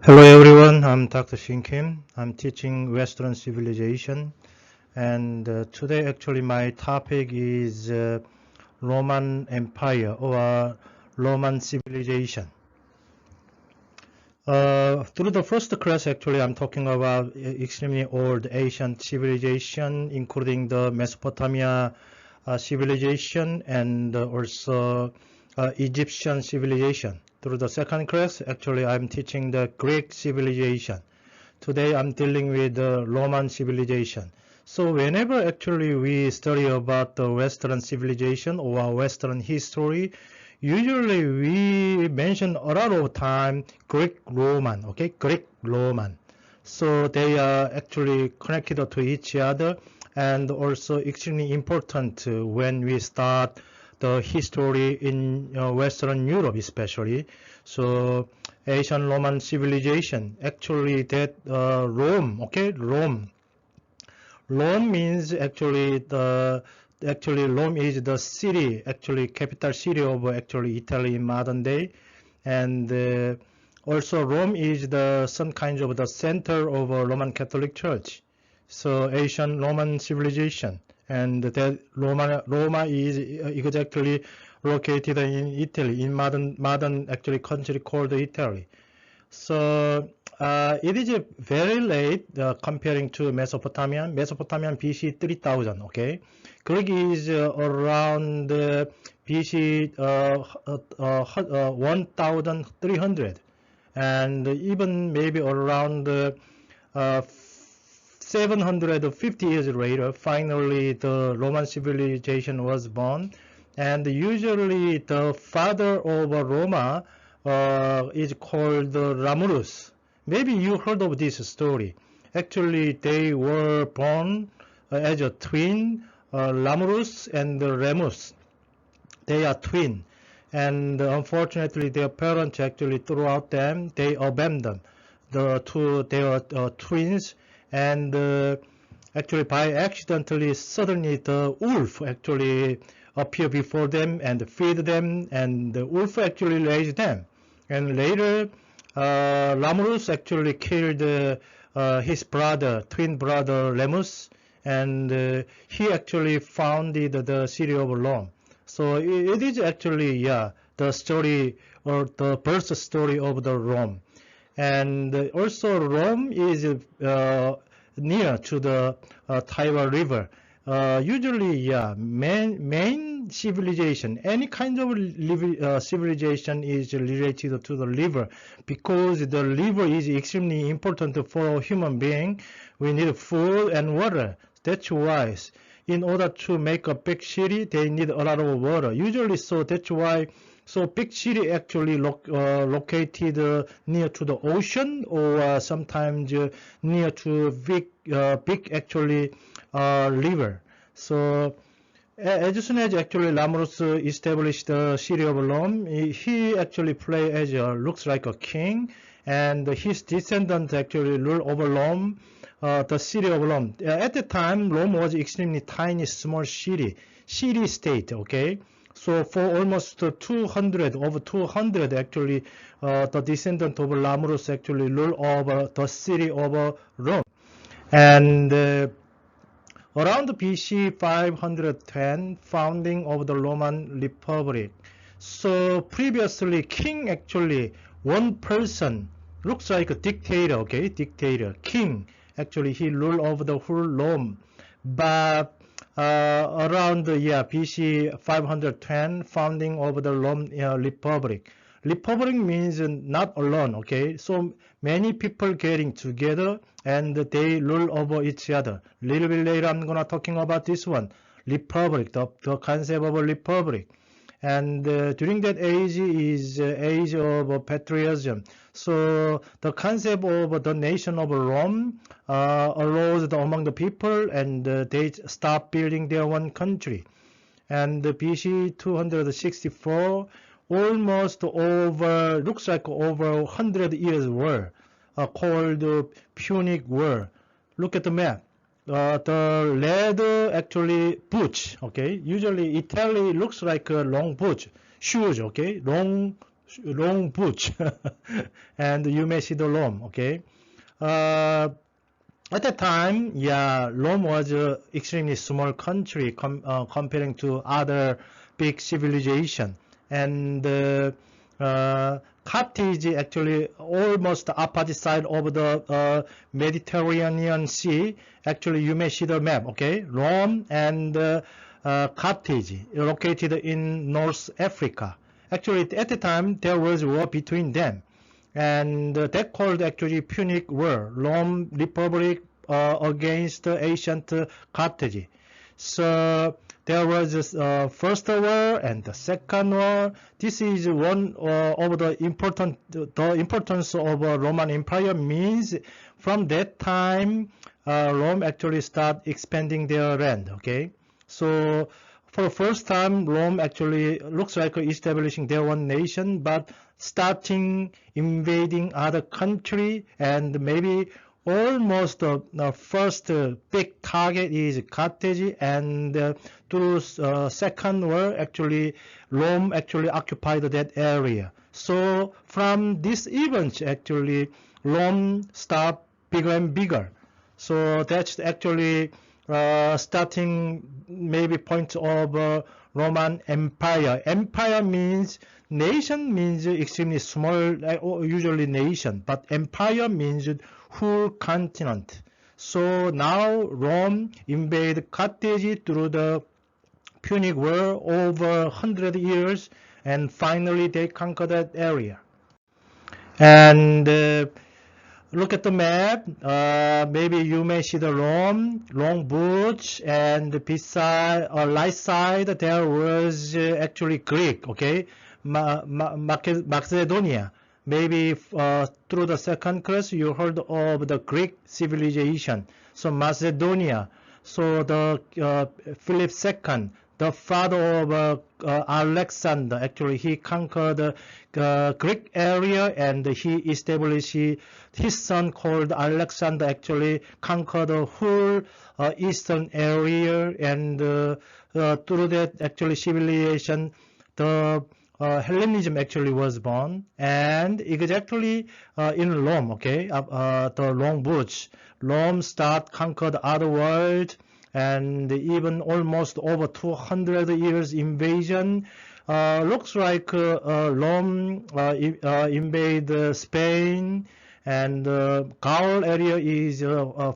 Hello everyone, I'm Dr. Shin Kim. I'm teaching Western civilization, and today actually my topic is Roman Empire or Roman civilization. Through the first class actually I'm talking about extremely old ancient civilization including the Mesopotamia civilization and also Egyptian civilization. Through the second class actually I'm teaching the Greek civilization. Today I'm dealing with the Roman civilization. So whenever actually we study about the Western civilization or Western history, usually we mention a lot of time Greek Roman, okay? Greek Roman. So they are actually connected to each other and also extremely important when we start the history in Western Europe especially. So Asian Roman civilization, actually that Rome, okay, Rome. Rome means actually Rome is the city, actually capital city of actually Italy in modern day, and also Rome is the some kind of the center of Roman Catholic Church. So Asian Roman civilization, and that Roma is exactly located in Italy, in modern actually country called Italy. So it is very late comparing to Mesopotamian. Mesopotamian BC 3000, okay? Greek is around BC 1300, and even maybe around 750 years later, finally the Roman civilization was born. And usually the father of Roma is called Romulus. Maybe you heard of this story. Actually, they were born as a twin, Romulus and Remus. They are twin, and unfortunately, their parents actually threw out them. They abandoned the two. They are twins, and actually, by accidentally, suddenly the wolf actually appeared before them and feed them, and the wolf actually raised them. And later, Romulus actually killed his brother, twin brother Remus, and he actually founded the city of Rome. So it is actually, yeah, the story or the birth story of the Rome. And also Rome is near to the Tiber River. Usually, yeah, main civilization, any kind of civilization is related to the river because the river is extremely important for a human being. We need food and water. That's why in order to make a big city, they need a lot of water. Usually, so that's why so big city actually located near to the ocean or sometimes near to big actually river. So as soon as actually Romulus established the city of Rome, he actually played as looks like a king, and his descendants actually rule over Rome, the city of Rome. At the time, Rome was extremely tiny, small city state. Okay, so for almost 200, over 200 actually, the descendant of Romulus actually rule over the city of Rome, and around BC 510, founding of the Roman Republic. So previously, king actually, one person, looks like a dictator, okay, dictator, king. Actually, he ruled over the whole Rome. But around yeah, BC 510, founding of the Rome Republic. Republic means not alone, okay? So many people getting together and they rule over each other. Little bit later, I'm gonna talking about this one, Republic, the concept of a republic. And during that age is age of patriotism. So the concept of the nation of Rome arose among the people, and they start building their one country. And BC 264, almost over, looks like over 100 years war, called Punic War. Look at the map. The red actually boots, okay? Usually Italy looks like a long boots, shoes, okay? Long long butch, and you may see the Rome. Okay, at that time, yeah, Rome was an extremely small country comparing to other big civilization, and Carthage actually almost the opposite side of the Mediterranean Sea. Actually, you may see the map. Okay, Rome and Carthage located in North Africa. Actually, at the time there was war between them, and that called actually Punic War, Rome Republic against ancient Carthage. So there was this first war and the second war. This is one of the importance of Roman Empire means from that time Rome actually start expanding their land. Okay, so for the first time Rome actually looks like establishing their own nation, but starting invading other country, and maybe almost the first big target is Carthage, and through second war actually Rome actually occupied that area. So from this event actually Rome start bigger and bigger. So that's actually starting maybe point of Roman Empire. Empire means nation means extremely small, usually nation, but empire means whole continent. So now Rome invaded Carthage through the Punic War over 100 years, and finally they conquered that area. And look at the map. Maybe you may see the Rome, long butch, and beside or right side there was actually Greek. Okay, Macedonia. Maybe through the second class you heard of the Greek civilization. So Macedonia. So the Philip II, the father of Alexander, actually he conquered the Greek area, and he established his son called Alexander actually conquered the whole eastern area, and through that actually civilization the Hellenism actually was born, and exactly in Rome. Okay, the long butch, Rome start conquered other world, and even almost over 200 years invasion. Looks like Rome invade Spain, and Gaul area is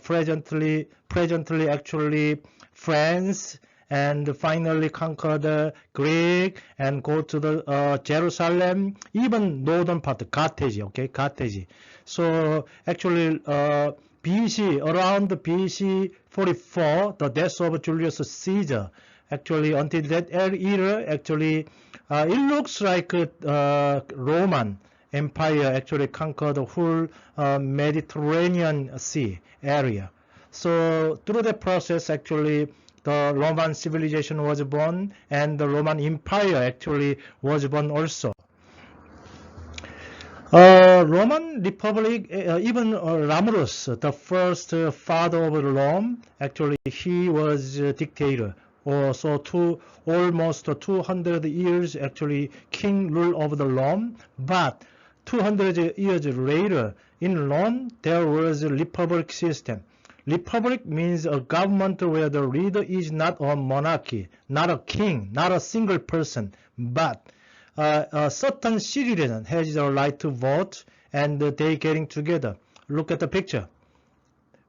presently actually France, and finally conquer the Greek and go to the Jerusalem, even northern part, Carthage. Okay, Carthage. So actually BC, around BC 44, the death of Julius Caesar, actually until that era, actually it looks like Roman Empire actually conquered the whole Mediterranean Sea area. So through the process actually the Roman civilization was born, and the Roman Empire actually was born also. Roman Republic, even Romulus, the first father of Rome, actually he was a dictator. So almost 200 years actually king rule over the Rome, but 200 years later in Rome there was a republic system. Republic means a government where the leader is not a monarchy, not a king, not a single person, but a certain citizen has the right to vote, and they getting together. Look at the picture.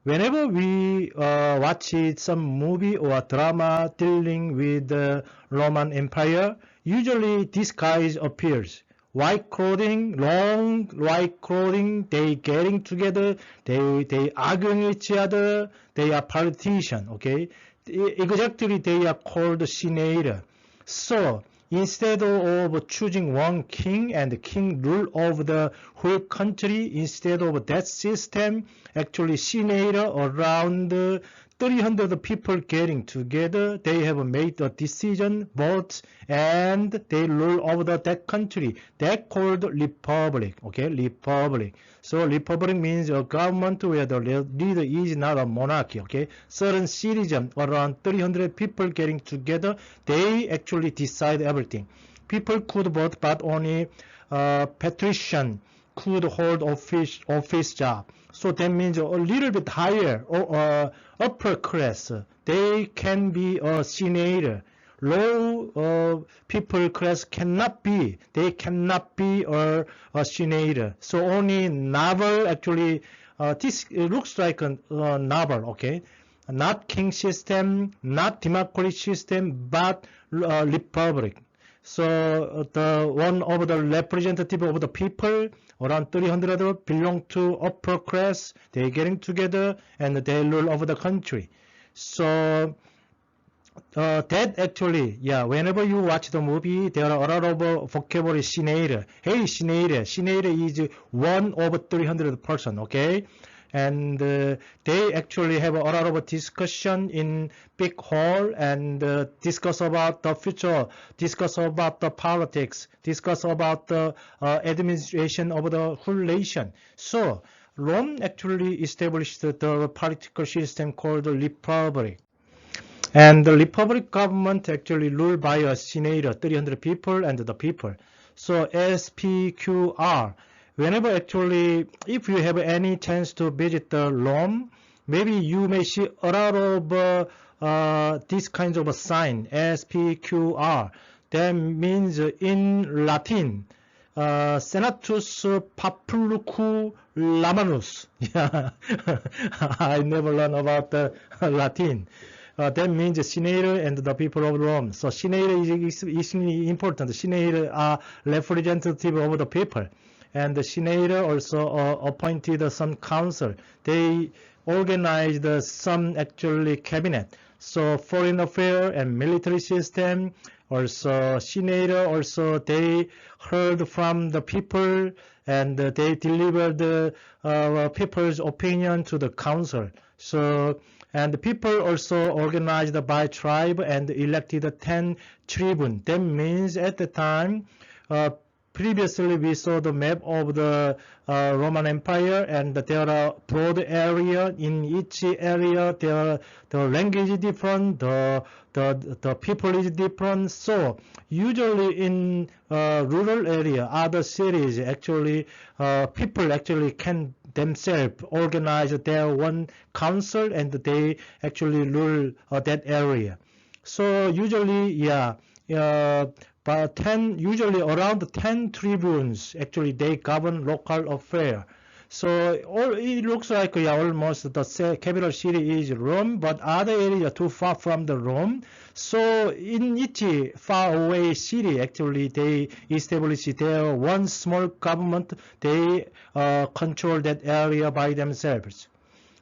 Whenever we watch some movie or drama dealing with the Roman Empire, usually this guy appears. White clothing, long white clothing, they getting together, they arguing each other, they are politicians, okay? Exactly, they are called senator. So instead of choosing one king and the king rule over the whole country, instead of that system, actually senator around 300 people getting together, they have made a decision, vote, and they rule over that country. That called republic. Okay, republic. So republic means a government where the leader is not a monarchy. Okay, certain citizen around 300 people getting together, they actually decide everything. People could vote, but only patrician could hold office job. So that means a little bit higher or upper class. They can be a senator. Low people class cannot be. They cannot be a senator. So only noble actually. This looks like a novel. Okay, not king system, not democratic system, but republic. So the one of the representative of the people, around 300 belong to upper class. They getting together and they rule over the country. So that actually, yeah, whenever you watch the movie, there are a lot of vocabulary senator. Hey, senator. Senator is 1 over 300 person, okay? And they actually have a lot of discussion in big hall and discuss about the future, discuss about the politics, discuss about the administration of the whole nation. So Rome actually established the political system called the republic. And the republic government actually ruled by a senator, 300 people and the people. So SPQR. Whenever actually, if you have any chance to visit the Rome, maybe you may see a lot of this kind of a sign, SPQR. That means in Latin, Senatus Populucum Romanus. Yeah, I never learned about the Latin. That means senator and the people of Rome. So senator is extremely important. Senator are representative of the people. And the senator also appointed some council. They organized some actually cabinet. So foreign affairs and military system, also senator, also they heard from the people and they delivered the people's opinion to the council. So, and the people also organized by tribe and elected 10 tribune. That means at the time, previously we saw the map of the Roman Empire, and there are broad area. In each area, the language is different, the people is different. So usually in rural area, other cities actually, people actually can themselves organize their one council and they actually rule that area. So usually, yeah. But usually around 10 tribunes, actually they govern local affairs. So it looks like, yeah, almost the capital city is Rome, but other area too far from the Rome. So in each far away city, actually they establish their one small government. They control that area by themselves.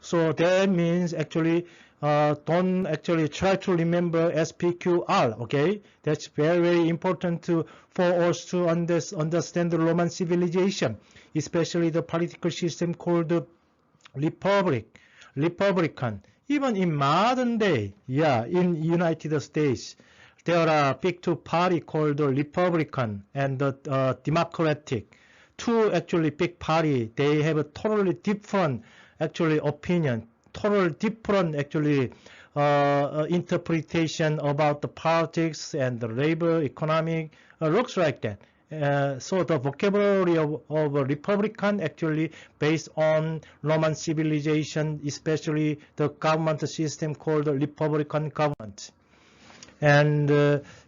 So that means actually don't actually try to remember SPQR, okay? That's very, very important for us to understand the Roman civilization, especially the political system called the Republican. Even in modern day, yeah, in United States, there are big two party called the Republican and the Democratic. Two actually big party, they have a totally different actually opinion, total different actually interpretation about the politics and the labor, economic, looks like that. So the vocabulary of a Republican actually based on Roman civilization, especially the government system called the Republican government. And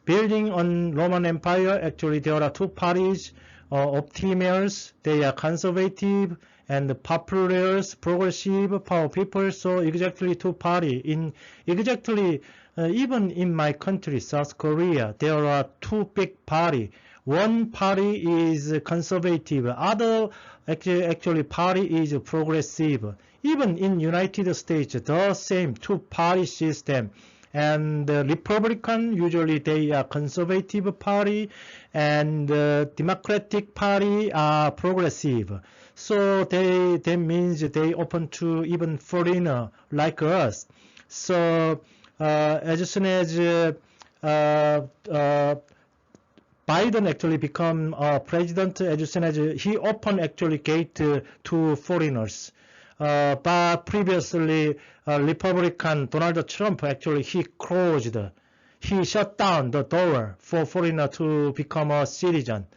building on Roman Empire, actually there are two parties, Optimians, they are conservative, and the populars, progressive, power people. So exactly two party. In exactly even in my country, South Korea, there are two big party. One party is conservative, other actually party is progressive. Even in United States, the same two party system. And the Republican, usually they are conservative party, and Democratic party are progressive. So that means they open to even foreigner like us. So as soon as Biden actually become president, as soon as he opened actually gate to foreigners. But previously, Republican Donald Trump actually he shut down the door for foreigner to become a citizen.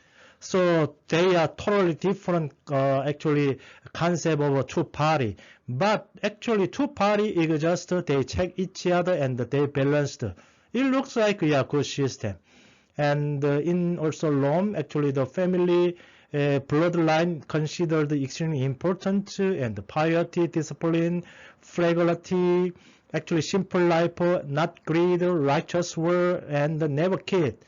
So they are totally different, actually, concept of a two-party. But actually, two-party is just they check each other and they balanced. It looks like, yeah, good system. And in also Rome, actually, the family bloodline considered extremely important, and piety, discipline, frugality, actually simple life, not greed, righteous word, and never kid.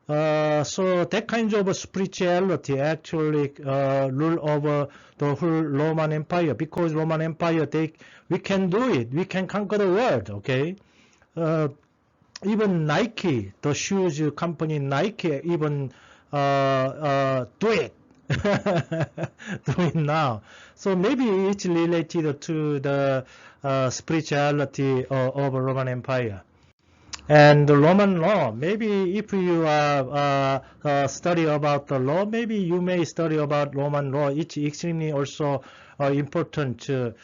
So that kind of spirituality actually rule over the whole Roman Empire, because Roman Empire, we can do it, we can conquer the world, okay? Even Nike, the shoes company Nike, even do it. Do it now. So maybe it's related to the spirituality of Roman Empire. And the Roman law, maybe if you study about the law, maybe you may study about Roman law. It's extremely also important in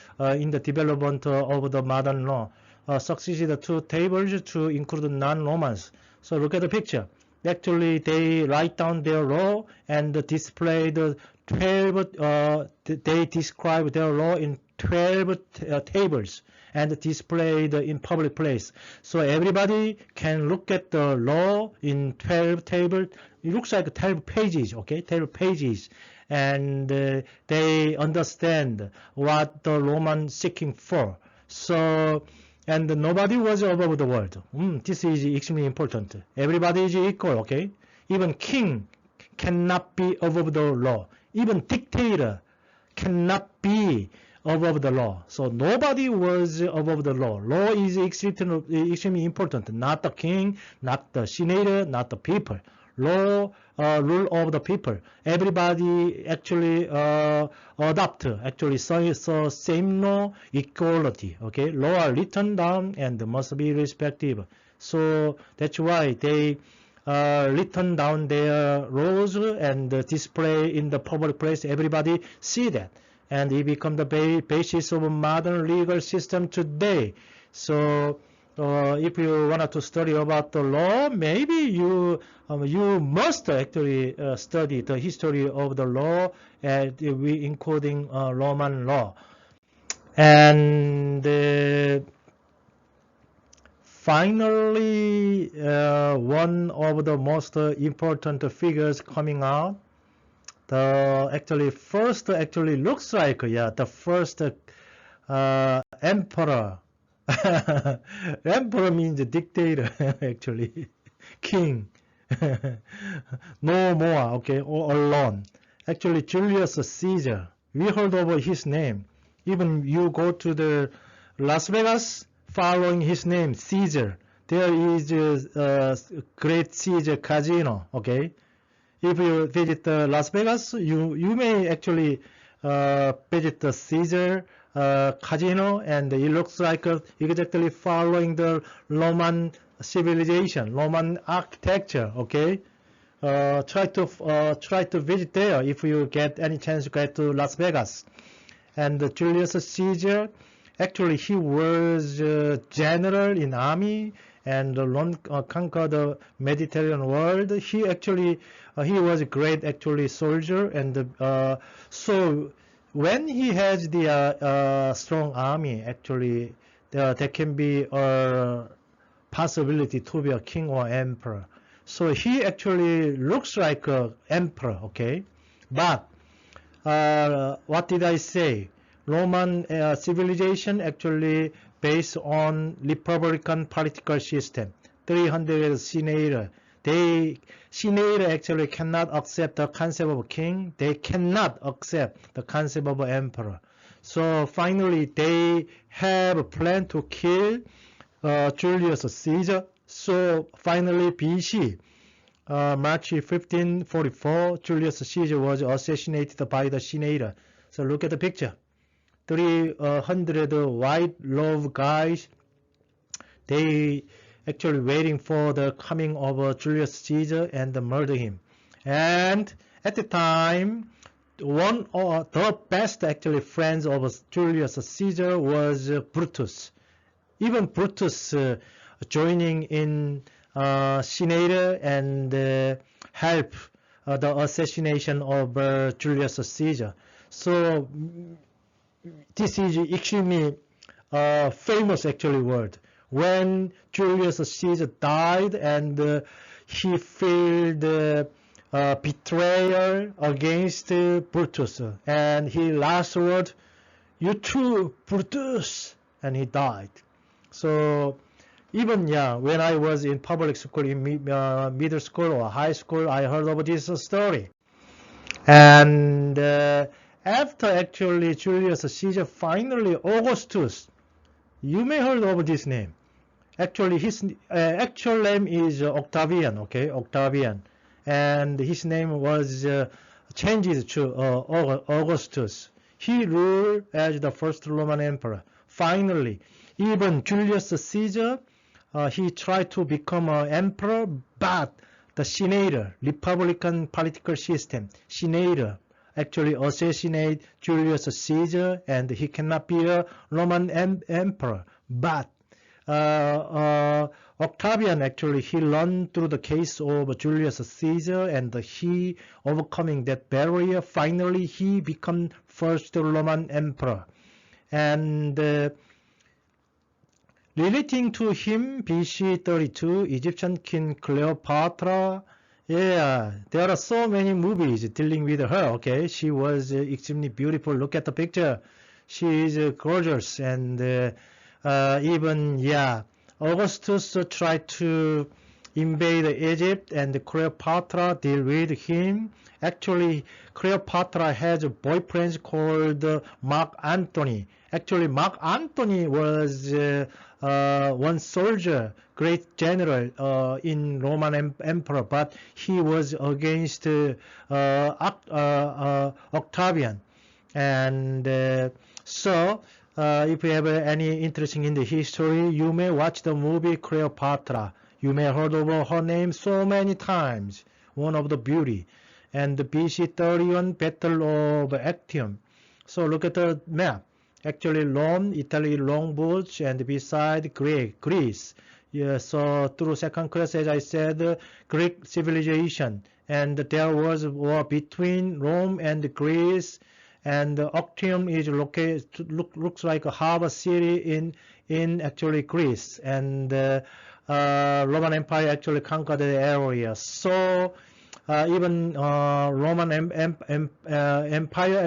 the development of the modern law. Succeeded two tables to include non-Romans. So look at the picture. Actually, they write down their law and display the 12, they describe their law in 12 tables and displayed in public place. So everybody can look at the law in 12 tables. It looks like 12 pages, okay, 12 pages. And they understand what the Roman seeking for. So, and nobody was above the world. This is extremely important. Everybody is equal, okay? Even king cannot be above the law. Even dictator cannot be above the law. So nobody was above the law. Law is extremely important. Not the king, not the senator, not the people. Law, rule of the people. Everybody actually adopt actually same law, equality. Okay, law are written down and must be respected. So that's why they written down their laws and display in the public place. Everybody see that, and it become the basis of a modern legal system today. So if you wanted to study about the law, maybe you must actually study the history of the law, including Roman law. And finally, one of the most important figures coming out, the actually first actually looks like, yeah, the first emperor. Emperor means dictator, actually, king. No more, okay, or alone. Actually, Julius Caesar. We heard of his name. Even you go to the Las Vegas, following his name, Caesar. There is Great Caesar Casino, okay? If you visit Las Vegas, you may actually visit the Caesar Casino, and it looks like exactly following the Roman civilization, Roman architecture. Okay, try to visit there if you get any chance to get to Las Vegas. And Julius Caesar, actually, he was general in army and conquered the Mediterranean world. He actually he was a great actually soldier, and so when he has the strong army, actually there can be a possibility to be a king or emperor. So he actually looks like an emperor, okay? But what did I say? Roman civilization actually based on republican political system. 300 senator. Senator actually cannot accept the concept of king. They cannot accept the concept of emperor. So finally, they have a plan to kill Julius Caesar. So finally, BC, March 1544, Julius Caesar was assassinated by the senator. So look at the picture. 300 white robe guys, they actually waiting for the coming of Julius Caesar and murder him. And at the time, one of the best actually friends of Julius Caesar was Brutus. Even Brutus joining in senator and help the assassination of Julius Caesar. So this is extremely famous actually word. When Julius Caesar died and he felt betrayal against Brutus, and he last word, "You too, Brutus," and he died. So even when I was in public school, in middle school or high school, I heard about this story. And after actually Julius Caesar, finally Augustus, you may heard of this name. Actually, his actual name is Octavian, okay, Octavian, and his name was changed to Augustus. He ruled as the first Roman emperor. Finally, even Julius Caesar, he tried to become an emperor, but the senator, Republican political system, senator actually assassinate Julius Caesar, and he cannot be a Roman emperor. But Octavian actually, he learned through the case of Julius Caesar, and he overcoming that barrier. Finally, he become first Roman emperor. And relating to him, BC 32, Egyptian King Cleopatra. Yeah, there are so many movies dealing with her, okay? She was extremely beautiful. Look at the picture. She is gorgeous. And even, Augustus tried to invade Egypt, and Cleopatra deal with him. Actually, Cleopatra has a boyfriend called Mark Antony. Actually, Mark Antony was one soldier, great general in Roman emperor, but he was against Octavian. And so, if you have any interest in the history, you may watch the movie Cleopatra. You may have heard of her name so many times. One of the beauty. And the BC 31 Battle of Actium. So look at the map. Actually, Rome, Italy, longboats, and beside Greece. Yeah, so through second class, as I said, Greek civilization. And there was a war between Rome and Greece. And Actium is located, looks like a harbor city in actually Greece. And Roman Empire actually conquered the area. So even Roman Empire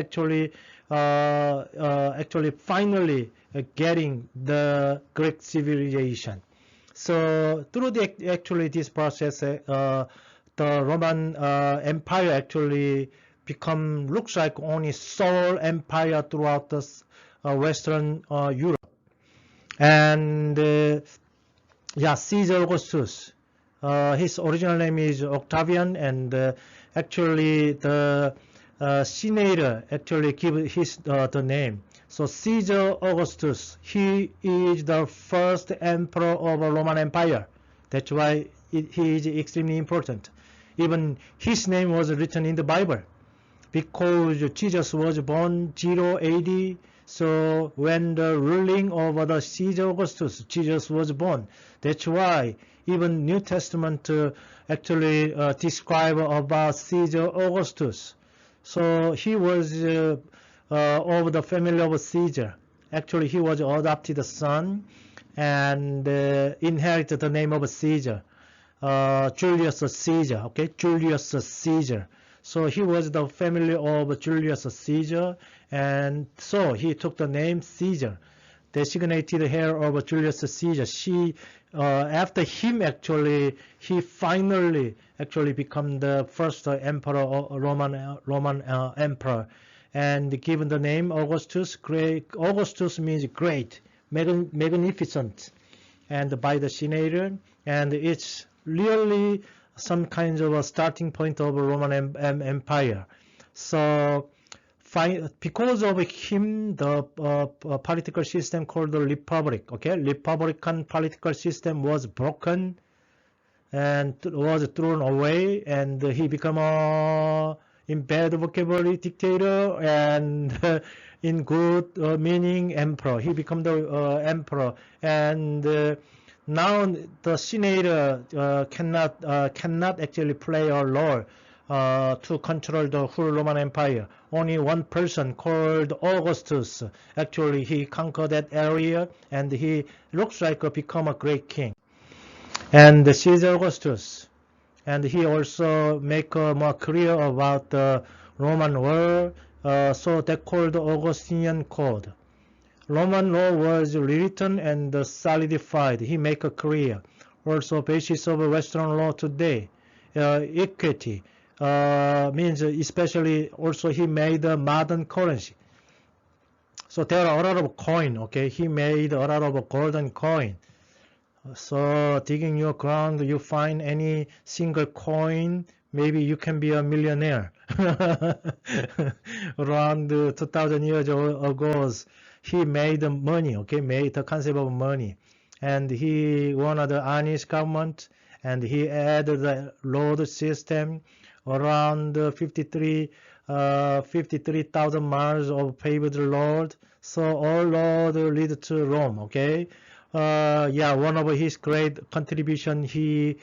actually finally getting the Greek civilization. So through this process, the Roman Empire actually looks like only sole empire throughout the Western Europe. And Caesar Augustus. His original name is Octavian, and actually the senator actually give his the name. So Caesar Augustus, he is the first emperor of the Roman Empire. That's why he is extremely important. Even his name was written in the Bible, because Jesus was born 0 AD. So when the ruling over the Caesar Augustus, Jesus was born. That's why even New Testament actually describe about Caesar Augustus. So he was of the family of Caesar. Actually, he was adopted son and inherited the name of Caesar, Julius Caesar. Okay, Julius Caesar. So he was the family of Julius Caesar, and so he took the name Caesar, designated heir of Julius Caesar. After him, actually, he finally actually become the first emperor, Roman emperor, and given the name Augustus. Augustus means great, magnificent, and by the senator, and it's really some kinds of a starting point of a Roman Empire. So because of him, the political system called the Republic, okay, Republican political system was broken and was thrown away, and he became in bad vocabulary dictator, and in good meaning emperor. He became the emperor, and now the senator cannot actually play a role to control the whole Roman Empire. Only one person called Augustus. Actually, he conquered that area, and he looks like become a great king. And Caesar Augustus. And he also make a more career about the Roman war, so they called the Augustinian Code. Roman law was rewritten and solidified. He make a career. Also, basis of Western law today, equity means especially also he made a modern currency. So there are a lot of coin. Okay, he made a lot of golden coin. So digging your ground, you find any single coin, maybe you can be a millionaire. Around 2,000 years ago, he made money, okay, made the concept of money. And he won the honest government, and he added the road system around 53,000 miles of paved road. So all road lead to Rome, okay. Yeah, one of his great contribution, he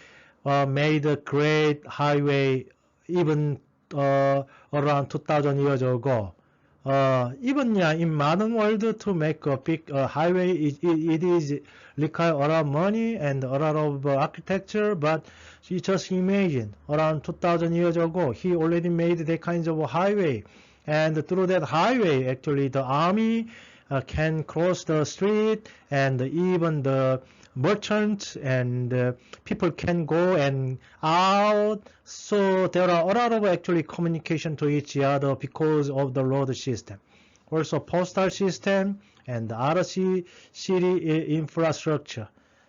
made a great highway even around 2,000 years ago. Even yeah, in modern world to make a big highway, it is require a lot of money and a lot of architecture. But you just imagine, around 2,000 years ago, he already made that kinds of highway, and through that highway, actually, the army can cross the street, and even the merchants and people can go and out. So there are a lot of actually communication to each other because of the road system. Also postal system and other city infrastructure.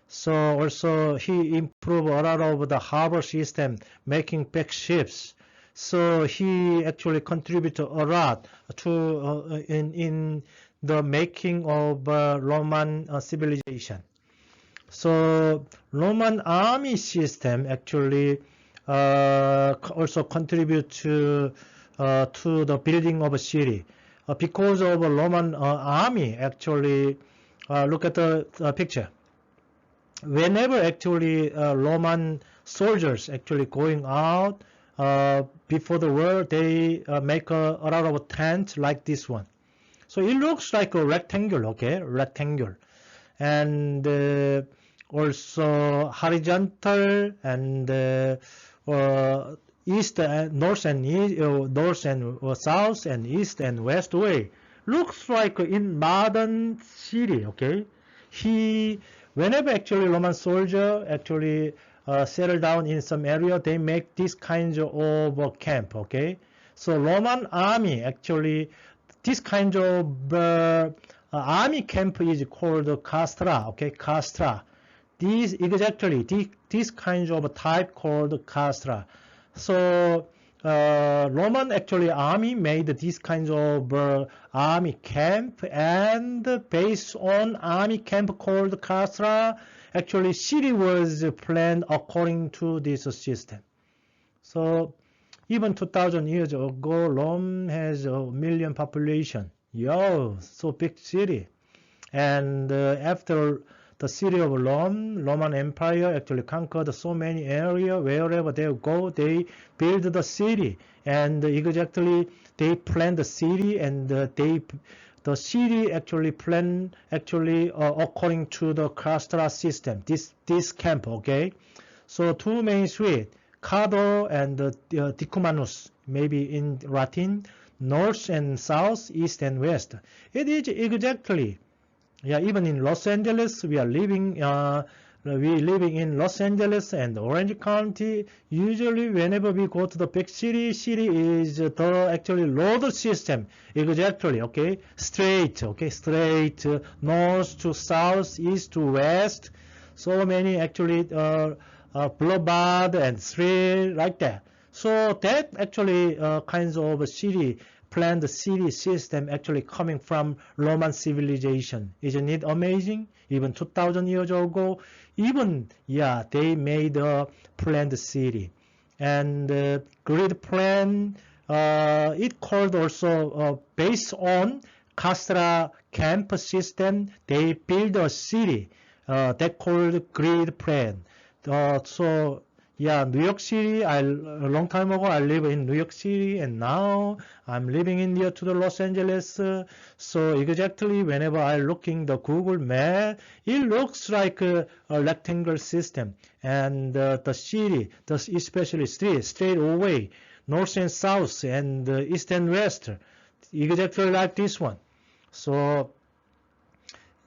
So also he improved a lot of the harbor system, making back ships. So he actually contributed a lot to in the making of Roman civilization. So Roman army system actually also contribute to the building of a city. Because of a Roman army, actually, look at the picture. Whenever actually Roman soldiers actually going out before the war, they make a lot of tents like this one. So it looks like a rectangle, okay, rectangle, and also horizontal and east and north and east, north and south and east and west way. Looks like in modern city, okay. Whenever actually Roman soldier actually settle down in some area, they make this kind of camp, okay. So Roman army actually, this kind of army camp is called castra, okay, castra. This exactly this kind of type called castra. So Roman actually army made this kind of army camp, and based on army camp called castra, actually city was planned according to this system. So even 2,000 years ago, Rome has a million population. Yo, so big city. And after the city of Rome, Roman Empire actually conquered so many areas. Wherever they go, they build the city. And exactly, they plan the city, and the city actually plan according to the castra system. This camp, okay. So two main streets, Cardo and Decumanus, maybe in Latin, north and south, east and west. It is exactly, yeah. Even in Los Angeles, we living in Los Angeles and Orange County. Usually, whenever we go to the big city is the actually road system. Exactly, okay, straight, okay, straight, north to south, east to west. So many actually. Boulevard and street like that. So that actually kinds of city planned city system actually coming from Roman civilization. Isn't it amazing? Even 2,000 years ago, even yeah, they made a planned city, and grid plan. It called also based on castra camp system. They build a city that called grid plan. So Yeah, New York City. A long time ago, I live in New York City, and now I'm living in near to the Los Angeles. So exactly, whenever I looking the Google map, it looks like a rectangle system, and the city, especially straight away, north and south, and east and west, exactly like this one. So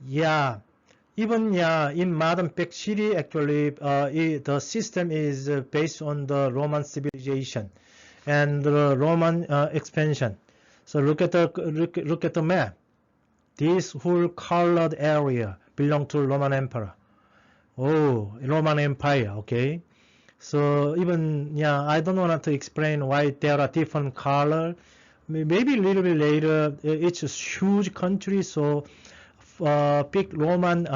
yeah. Even yeah, in modern big city, actually, the system is based on the Roman civilization and the Roman expansion. So look at the map. This whole colored area belonged to Roman Emperor. Oh, Roman Empire. Okay. So even yeah, I don't want to explain why there are different color. Maybe a little bit later. It's a huge country, so big Roman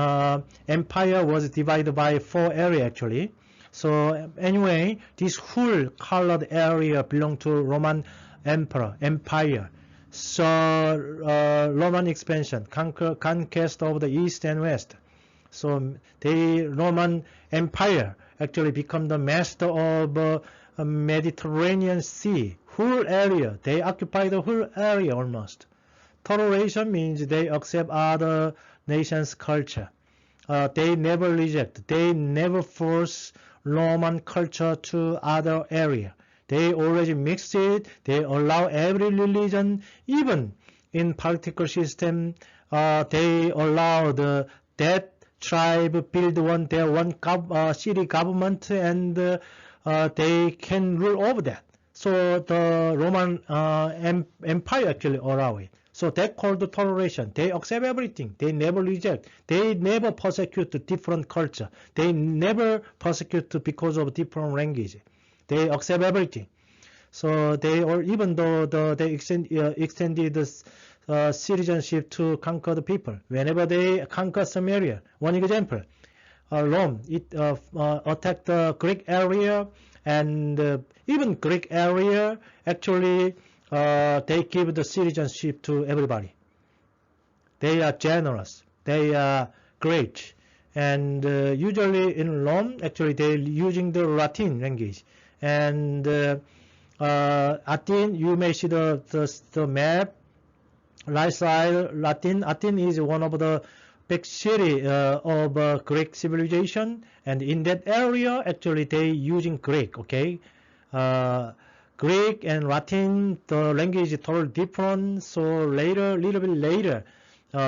Empire was divided by 4 areas actually. So anyway, this whole colored area belonged to Roman Empire. So Roman expansion, conquest of the east and west. So the Roman Empire actually become the master of Mediterranean Sea, whole area. They occupy the whole area almost. Toleration means they accept other nations' culture. They never reject. They never force Roman culture to other area. They already mix it. They allow every religion, even in political system. They allow that tribe build their one city government, and they can rule over that. So the Roman Empire actually allow it. So that called the toleration. They accept everything. They never reject. They never persecute the different culture. They never persecute because of different language. They accept everything. So they, or even though they extended the citizenship to conquer the people. Whenever they conquer some area, one example, Rome, it attacked the Greek area, and even Greek area actually they give the citizenship to everybody. They are generous. They are great. And usually in Rome, actually they're using the Latin language. And Athens, you may see the map, right side, Latin. Athens is one of the big city of Greek civilization. And in that area, actually they using Greek, okay? Greek and Latin, the language is totally different. So later, little bit later,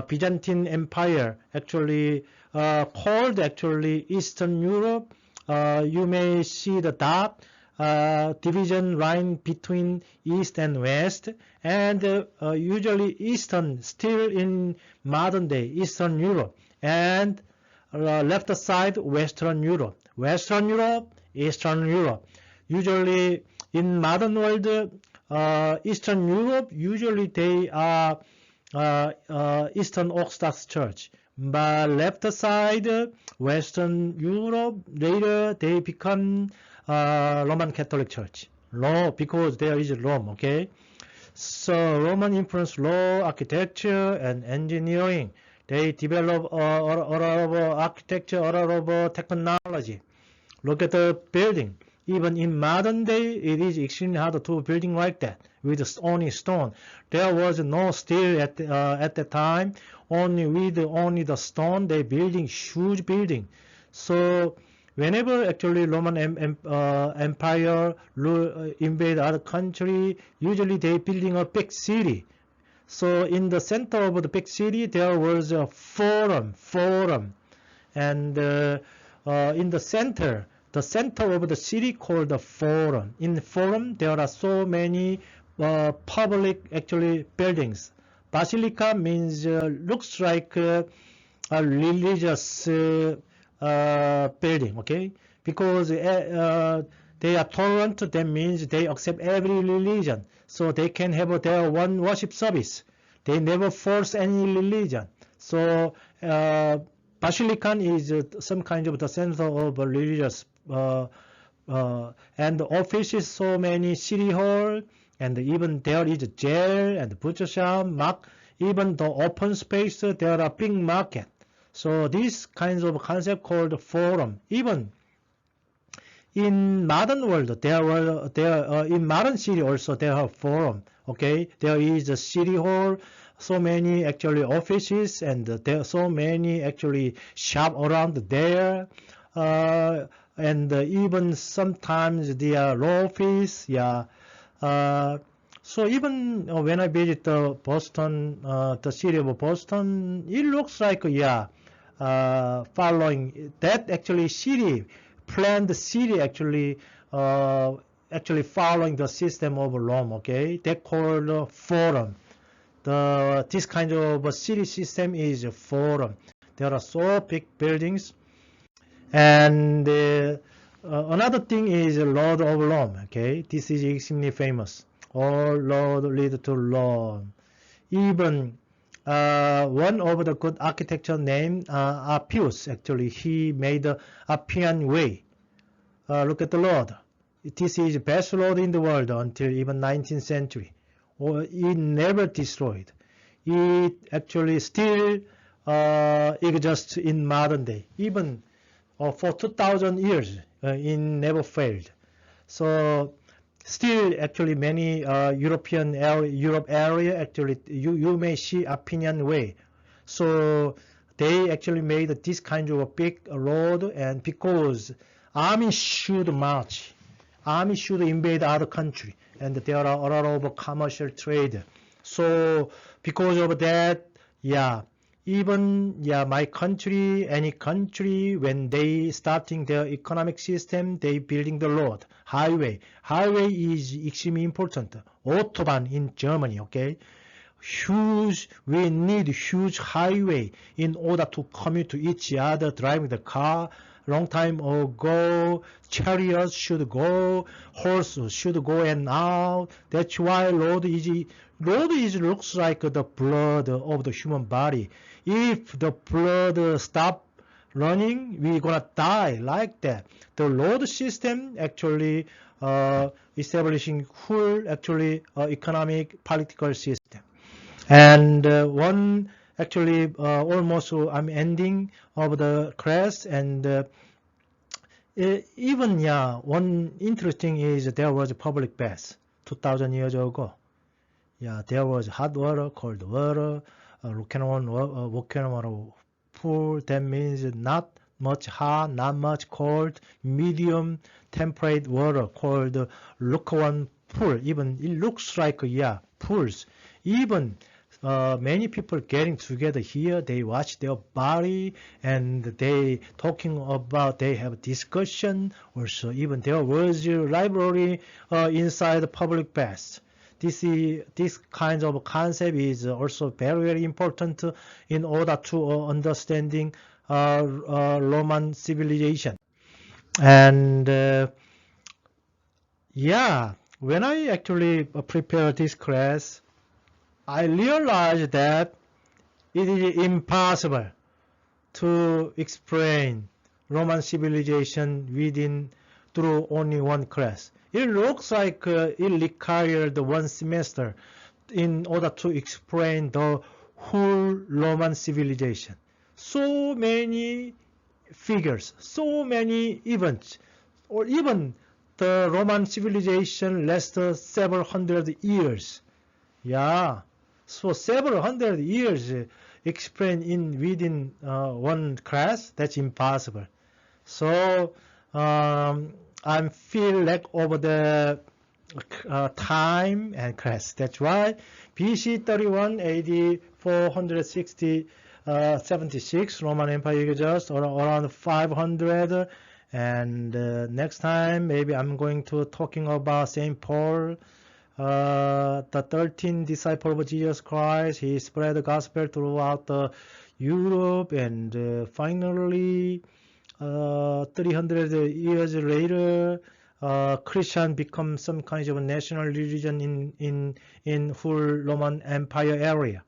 Byzantine Empire actually called actually Eastern Europe. You may see the dot division line between East and West, and usually Eastern still in modern day Eastern Europe, and left side Western Europe. Western Europe, Eastern Europe. Usually in modern world, Eastern Europe, usually they are Eastern Orthodox Church. But left side, Western Europe, later they become Roman Catholic Church. Law, because there is Rome, okay? So Roman influence law, architecture, and engineering. They develop a lot of architecture, a lot of technology. Look at the building. Even in modern day, it is extremely hard to building like that with only stone. There was no steel at the time. Only the stone, they building huge building. So whenever actually Roman Empire invade other country, usually they building a big city. So in the center of the big city, there was a forum, and in the center of the city called the forum. In the forum, there are so many public actually buildings. Basilica means looks like a religious building, okay? Because they are tolerant, that means they accept every religion. So they can have their one worship service. They never force any religion. So Basilican is some kind of the center of religious and the offices, so many city hall, and even there is a jail and butcher shop, even the open space, there are big market. So these kinds of concept called forum. Even in modern world, in modern city also there are forum. Okay, there is a city hall, so many actually offices, and there are so many actually shop around there, and even sometimes there are law office. Yeah. So even when I visit Boston, the city of Boston, it looks like, yeah, following that actually city, planned city actually following the system of Rome, okay? They called forum. This kind of a city system is a forum. There are so big buildings. And another thing is Lord of Rome, okay? This is extremely famous. All road lead to Rome. Even one of the good architecture named Appius, actually, he made the Appian Way. Look at the road. This is the best road in the world until even 19th century. It never destroyed. It actually still exists in modern day. Even for 2,000 years, it never failed. So still, actually, many Europe area, actually, you may see Appian Way. So they actually made this kind of a big road, and because army should march, army should invade other country, and there are a lot of commercial trade. So because of that, yeah, even my country, any country, when they starting their economic system, they building the road, highway. Highway is extremely important. Autobahn in Germany, okay? We need huge highway in order to commute to each other, driving the car. Long time ago, chariots should go, horses should go and out. That's why road is looks like the blood of the human body. If the blood stop running, we're gonna die like that. The road system actually establishing full actually economic political system. And one actually almost I'm ending of the class, and even one interesting is there was a public bath 2,000 years ago. Yeah, there was hot water, cold water, volcano water pool. That means not much hot, not much cold, medium temperate water called lukewarm pool. Even it looks like pools. Even many people getting together here, they watch their body and they talking about, they have discussion. Also, even there was a library inside the public baths. This kind of concept is also very, very important in order to understanding Roman civilization. And when I actually prepared this class, I realized that it is impossible to explain Roman civilization through only one class. It looks like it required one semester in order to explain the whole Roman civilization. So many figures, so many events, or even the Roman civilization lasted several hundred years. Yeah. So several hundred years explained within one class, that's impossible. So I feel like over the time and class. That's why BC 31 AD 460 76 Roman Empire exists around 500, and next time maybe I'm going to talking about Saint Paul. The 13th disciple of Jesus Christ, he spread the gospel throughout Europe, and finally 300 years later, Christian become some kind of a national religion in whole Roman Empire area.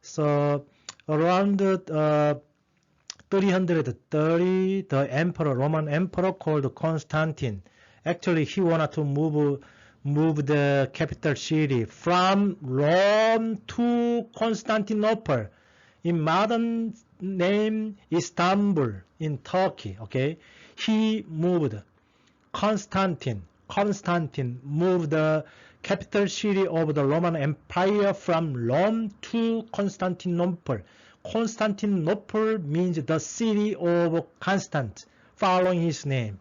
So around 330, the Roman emperor called Constantine, actually he wanted to move the capital city from Rome to Constantinople, in modern name Istanbul in Turkey. Okay, he moved Constantine moved the capital city of the Roman Empire from Rome to Constantinople. Constantinople means the city of Constant, following his name.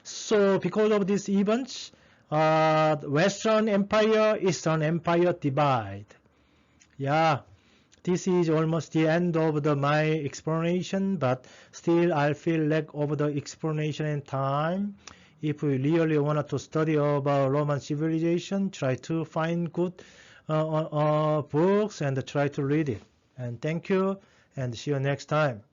So because of these events, Western Empire, Eastern Empire divide. Yeah, this is almost the end of my explanation, but still I feel lack of the explanation and time. If we really want to study about Roman civilization, try to find good books and try to read it. And thank you, and see you next time.